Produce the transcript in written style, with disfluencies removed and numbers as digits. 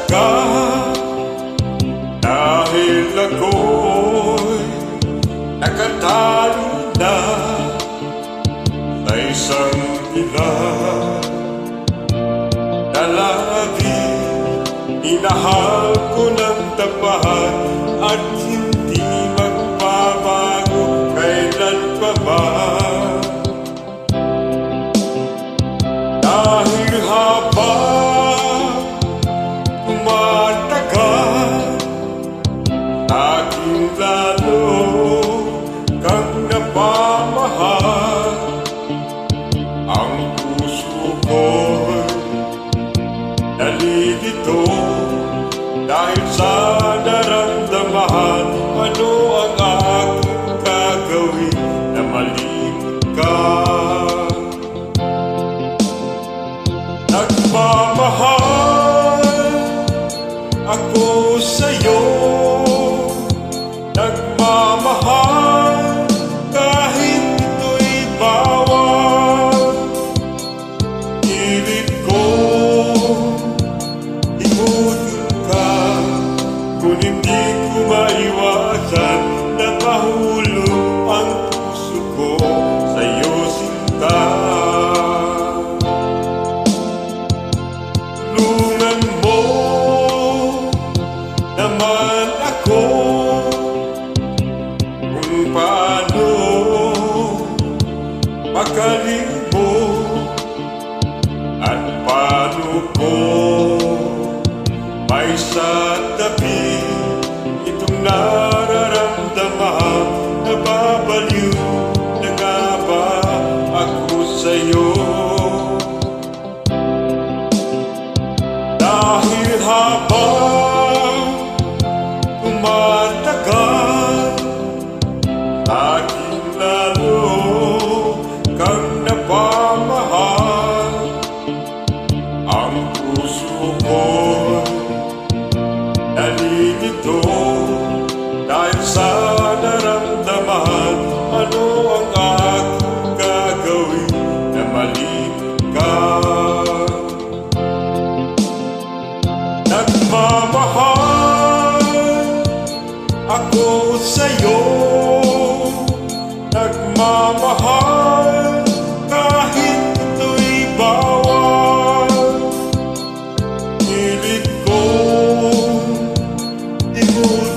ka dahil ako'y nakatali na sa isang ilan na laging minahal ko ng tapat at hindi magbabago kailan pa man. Dahil habang tumatagal, aking lalo kang napamahal. Ang puso ko'y nalilito dahil sa naramdaman. Ano ang aking gagawin na malimot ka? Nagmamahal ako sa'yo, nagmamahal kahit ito'y bawal. Pilit ko ikutin ka, kung hindi ko maiwasan na mahulog ang puso ko sa'yo, sinta. Tulungan mo naman ako kung paano makalimot at paano ko may sa tabi itong nararamdaman. Nababaliw na nga ba ako sa'yo? Dahil habang tumatagal, aking lalo kang napamahal. Ang puso ko'y nalilito dahil sa naramdaman. Ano ang aking gagawin na malimot ka? Nagmamahal ako sa'yo, nagmamahal kahit ito'y bawal. Pilit ko ikutin